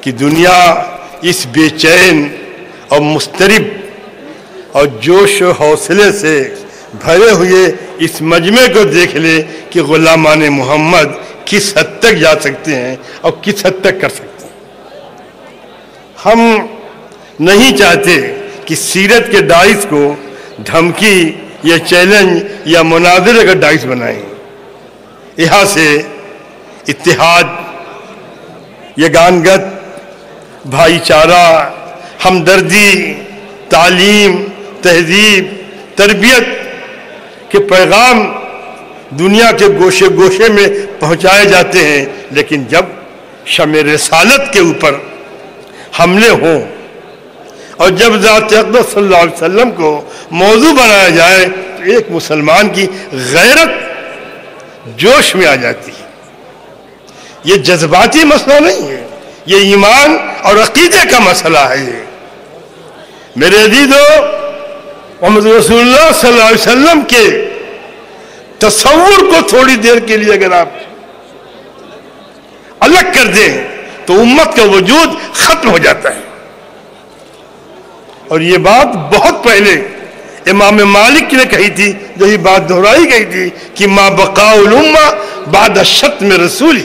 کہ دنیا اس بے چین اور مضطرب اور جوش و حوصلے سے بھرے ہوئے اس مجمع کو دیکھ لے کہ غلامان محمد کس حد تک جا سکتے ہیں اور کس حد تک کر سکتے ہیں۔ ہم نہیں چاہتے کہ سیرت کے ڈائس کو دھمکی یا چیلنج یا مناظرے کا ڈائس بنائیں۔ یہاں سے اتحاد، یگانگت، بھائی چارہ، ہمدردی، تعلیم، تہذیب، تربیت کے پیغام دنیا کے گوشے گوشے میں پہنچائے جاتے ہیں، لیکن جب شمع رسالت کے اوپر حملے ہوں اور جب ذات اقدس صلی اللہ علیہ وسلم کو موضوع بنایا جائے تو ایک مسلمان کی غیرت جوش میں آ جاتی ہے۔ یہ جذباتی مسئلہ نہیں ہے، یہ ایمان اور عقیدے کا مسئلہ ہے۔ میرے عزیزو، محمد رسول اللہ صلی اللہ علیہ وسلم کے تصور کو تھوڑی دیر کے لیے اگر آپ الگ کر دیں تو امت کا وجود ختم ہو جاتا ہے۔ اور یہ بات بہت پہلے امام مالک نے کہی تھی، جو ہی بات دہرائی گئی تھی کہ ما بقاء الامہ بعد شتم رسولی،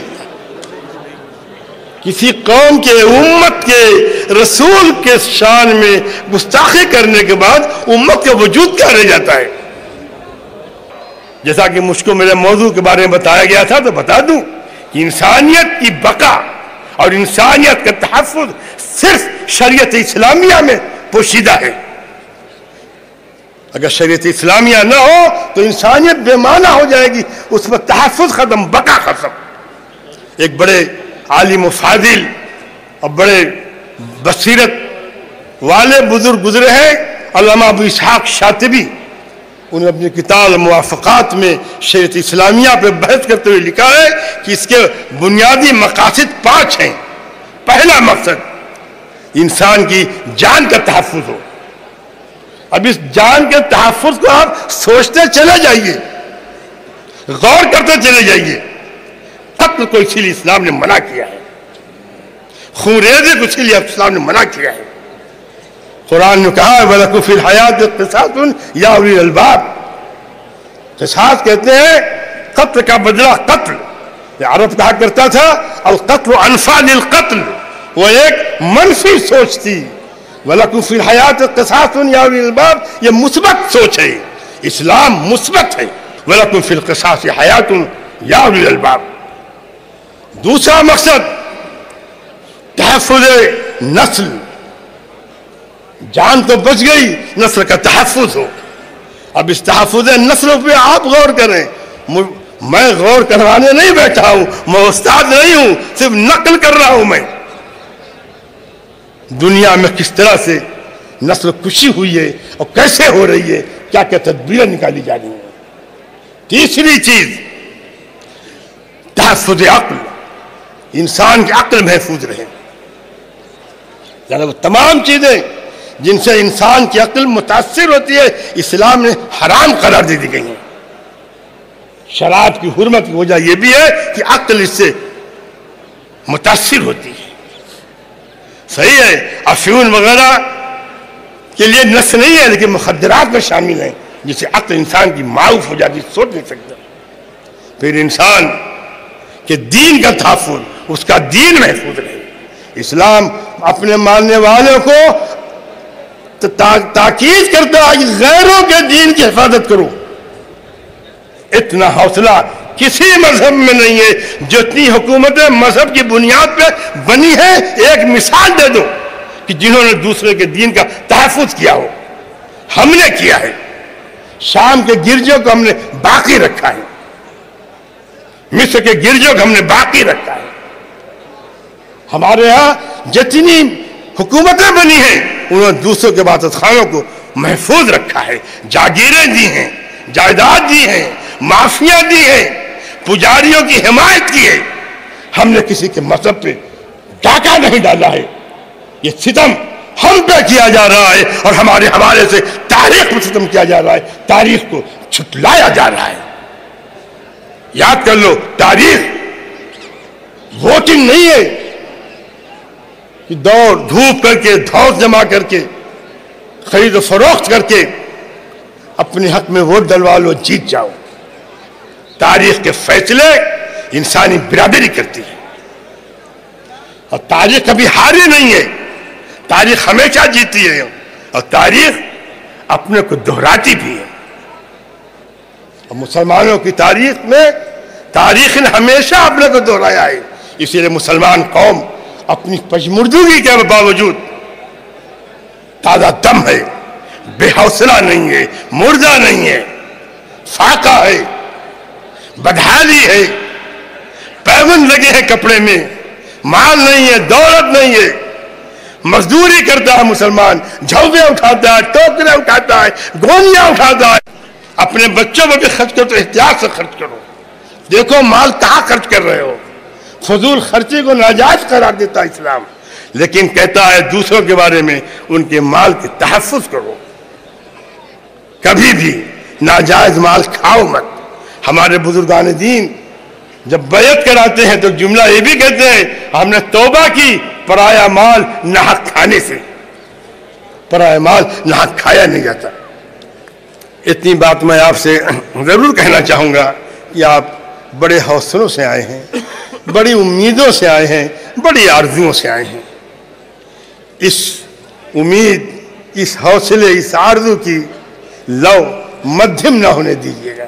کسی قوم کے امت کے رسول کے شان میں گستاخی کرنے کے بعد امت کا وجود کیا رہ جاتا ہے؟ جیسا کہ مجھ کو میرے موضوع کے بارے میں بتایا گیا تھا تو بتا دوں کہ انسانیت کی بقا اور انسانیت کا تحفظ صرف شریعت اسلامیہ میں پوشیدہ ہے۔ اگر شریعت اسلامیہ نہ ہو تو انسانیت بے معنی ہو جائے گی، اس میں تحفظ ختم، بقا ختم۔ ایک بڑے عالم و فاضل اور بڑے بصیرت والے بزرگ گزرے ہیں، علامہ ابو اسحاق شاطبی۔ انہوں نے اپنی کتاب موافقات میں شریعت اسلامیہ پہ بحث کرتے ہوئے لکھا ہے کہ اس کے بنیادی مقاصد 5 ہیں۔ پہلا مقصد انسان کی جان کا تحفظ ہو۔ اب اس جان کے تحفظ کو آپ سوچتے چلے جائیے، غور کرتے چلے جائیے۔ قتل کو اسی لیے اسلام نے منع کیا ہے، خون ریزے کو اسی لیے اسلام نے منع کیا ہے۔ قرآن نے کہا ہے وَلَكُمْ فِي الْحَيَاةِ قِصَاصٌ يَا أُولِي الْأَلْبَابِ۔ قصاص کہتے ہیں قتل کا بدلہ قتل۔ عرب کہا کرتا تھا القتل انفع للقتل، وہ ایک منفی سوچ تھی۔ وَلَكُمْ فِي الْحَيَاةِ قِصَاصٌ يَا أُولِي الْأَلْبَابِ، یہ مثبت سوچ ہے، اسلام مثبت ہے۔ وَلَكُمْ فِي الْقِصَاصِ حَيَاةٌ يَا أُولِي الْأَلْبَابِ۔ دوسرا مقصد تحفظ نسل، جان تو بچ گئی، نسل کا تحفظ ہو۔ اب اس تحفظ نسل پہ آپ غور کریں۔ میں غور کروانے نہیں بیٹھا ہوں، میں استاد نہیں ہوں، صرف نقل کر رہا ہوں۔ میں دنیا میں کس طرح سے نسل کشی ہوئی ہے اور کیسے ہو رہی ہے، کیا کیا تدبیریں نکالی جا رہی ہیں۔ تیسری چیز تحفظ عقل، انسان کی عقل محفوظ رہے۔ یعنی وہ تمام چیزیں جن سے انسان کی عقل متاثر ہوتی ہے اسلام نے حرام قرار دے دی گئی ہیں۔ شراب کی حرمت کی وجہ یہ بھی ہے کہ عقل اس سے متاثر ہوتی ہے۔ صحیح ہے افیون وغیرہ کے لیے نس نہیں ہے، لیکن مخدرات میں شامل ہیں جس سے عقل انسان کی معاف ہو جاتی، سوچ نہیں سکتا۔ پھر انسان کہ دین کا تحفظ، اس کا دین محفوظ رہے۔ اسلام اپنے ماننے والوں کو تاکید کرتا ہے کہ غیروں کے دین کی حفاظت کرو۔ اتنا حوصلہ کسی مذہب میں نہیں ہے جتنی حکومتیں مذہب کی بنیاد پہ بنی ہیں۔ ایک مثال دے دو کہ جنہوں نے دوسرے کے دین کا تحفظ کیا ہو۔ ہم نے کیا ہے، شام کے گرجوں کو ہم نے باقی رکھا ہے، مصر کے گرجوں کو ہم نے باقی رکھا ہے۔ ہمارے ہاں جتنی حکومتیں بنی ہیں انہوں نے دوسروں کے عبادت خانوں کو محفوظ رکھا ہے، جاگیریں دی ہیں، جائیداد دی ہیں، معافیاں دی ہیں، پجاریوں کی حمایت کی ہے۔ ہم نے کسی کے مذہب پہ ڈاکہ نہیں ڈالا ہے۔ یہ ستم ہم پہ کیا جا رہا ہے اور ہمارے حوالے سے تاریخ پہ ستم کیا جا رہا ہے، تاریخ کو چھٹلایا جا رہا ہے۔ یاد کر لو، تاریخ ووٹنگ نہیں ہے، کہ دوڑ دھوپ کر کے دھوس جمع کر کے خرید و فروخت کر کے اپنے حق میں ووٹ ڈلوا لو، جیت جاؤ۔ تاریخ کے فیصلے انسانی برادری کرتی ہے، اور تاریخ کبھی ہاری نہیں ہے، تاریخ ہمیشہ جیتی ہے، اور تاریخ اپنے کو دہراتی بھی ہے۔ اور مسلمانوں کی تاریخ میں تاریخ نے ہمیشہ اپنے کو دہرایا ہے، اسی لیے مسلمان قوم اپنی پژمردگی کے باوجود تازہ دم ہے، بے حوصلہ نہیں ہے، مردہ نہیں ہے، فاقہ ہے، بدحالی ہے، پیوند لگے ہیں کپڑے میں، مال نہیں ہے، دولت نہیں ہے، مزدوری کرتا ہے مسلمان، جھوگے اٹھاتا ہے، ٹوکرے اٹھاتا ہے، گونیاں اٹھاتا ہے۔ اپنے بچوں پر بھی خرچ کرو تو احتیاط سے خرچ کرو، دیکھو مال کہاں خرچ کر رہے ہو۔ فضول خرچی کو ناجائز قرار دیتا ہے اسلام، لیکن کہتا ہے دوسروں کے بارے میں ان کے مال کے تحفظ کرو، کبھی بھی ناجائز مال کھاؤ مت۔ ہمارے بزرگان دین جب بیعت کراتے ہیں تو جملہ یہ بھی کہتے ہیں ہم نے توبہ کی پرایا مال ناحق کھانے سے، پرایا مال ناحق کھایا نہیں جاتا۔ اتنی بات میں آپ سے ضرور کہنا چاہوں گا کہ آپ بڑے حوصلوں سے آئے ہیں، بڑی امیدوں سے آئے ہیں، بڑی آرزوؤں سے آئے ہیں۔ اس امید، اس حوصلے، اس آرزو کی لو مدھم نہ ہونے دیجیے گا،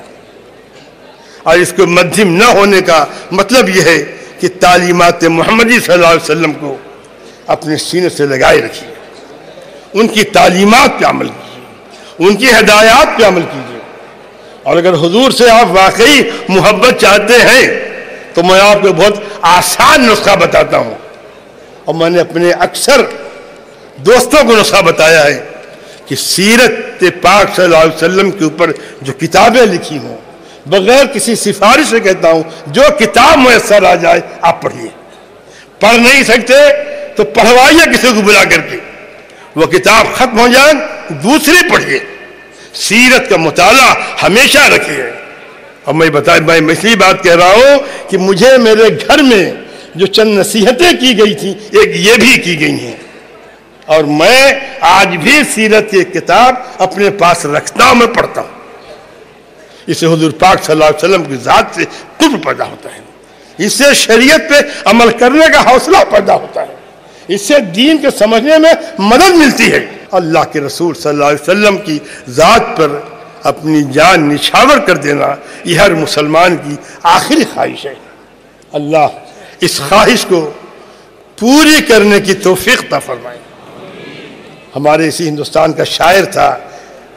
اور اس کو مدھم نہ ہونے کا مطلب یہ ہے کہ تعلیمات محمدی صلی اللہ علیہ وسلم کو اپنے سینے سے لگائے رکھیے، ان کی تعلیمات پہ عمل کیجیے، ان کی ہدایات پہ عمل کیجیے۔ اور اگر حضور سے آپ واقعی محبت چاہتے ہیں تو میں آپ کو بہت آسان نسخہ بتاتا ہوں، اور میں نے اپنے اکثر دوستوں کو نسخہ بتایا ہے کہ سیرت پاک صلی اللہ علیہ وسلم کے اوپر جو کتابیں لکھی ہوں، بغیر کسی سفارش سے کہتا ہوں جو کتاب میسر آ جائے آپ پڑھیے، پڑھ نہیں سکتے تو پڑھوائیے کسی کو بلا کر کے، وہ کتاب ختم ہو جائے دوسری پڑھیے، سیرت کا مطالعہ ہمیشہ رکھیے۔ اور میں اس لیے بات کہہ رہا ہوں کہ مجھے میرے گھر میں جو چند نصیحتیں کی گئی تھیں ایک یہ بھی کی گئی ہیں، اور میں آج بھی سیرت کی کتاب اپنے پاس رکھتا ہوں، میں پڑھتا ہوں۔ اس سے حضور پاک صلی اللہ علیہ وسلم کی ذات سے قرب پیدا ہوتا ہے، اس سے شریعت پہ عمل کرنے کا حوصلہ پیدا ہوتا ہے، اس سے دین کے سمجھنے میں مدد ملتی ہے۔ اللہ کے رسول صلی اللہ علیہ وسلم کی ذات پر اپنی جان نچھاور کر دینا یہ ہر مسلمان کی آخری خواہش ہے۔ اللہ اس خواہش کو پوری کرنے کی توفیق عطا فرمائے۔ ہمارے اسی ہندوستان کا شاعر تھا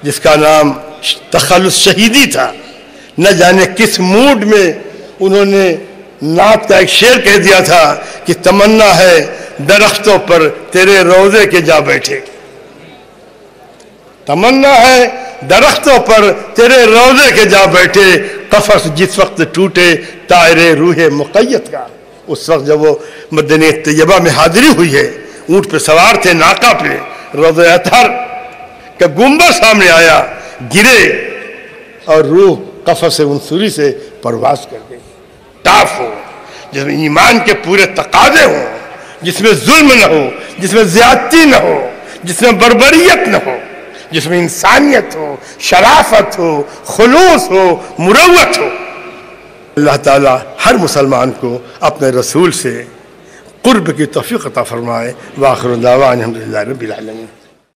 جس کا نام تخلص شہیدی تھا، نہ جانے کس موڈ میں انہوں نے نعت کا ایک شعر کہہ دیا تھا کہ تمنا ہے درختوں پر تیرے روضے کے جا بیٹھے، تمنا ہے درختوں پر تیرے روضے کے جا بیٹھے، قفس جس وقت ٹوٹے طائر روح مقید کا۔ اس وقت جب وہ مدینہ طیبہ میں حاضری ہوئی ہے، اونٹ پہ سوار تھے، ناقہ پہ، روضہ اطہر کا گنبد سامنے آیا، گرے اور روح قفس عنصری سے پرواز کر گئی۔ ٹاف ہو جس میں ایمان کے پورے تقاضے ہوں، جس میں ظلم نہ ہو، جس میں زیادتی نہ ہو، جس میں بربریت نہ ہو، جس میں انسانیت ہو، شرافت ہو، خلوص ہو، مروت ہو۔ اللہ تعالی ہر مسلمان کو اپنے رسول سے قرب کی توفیق عطا فرمائے۔ وآخر دعوانا الحمدللہ رب العالمین۔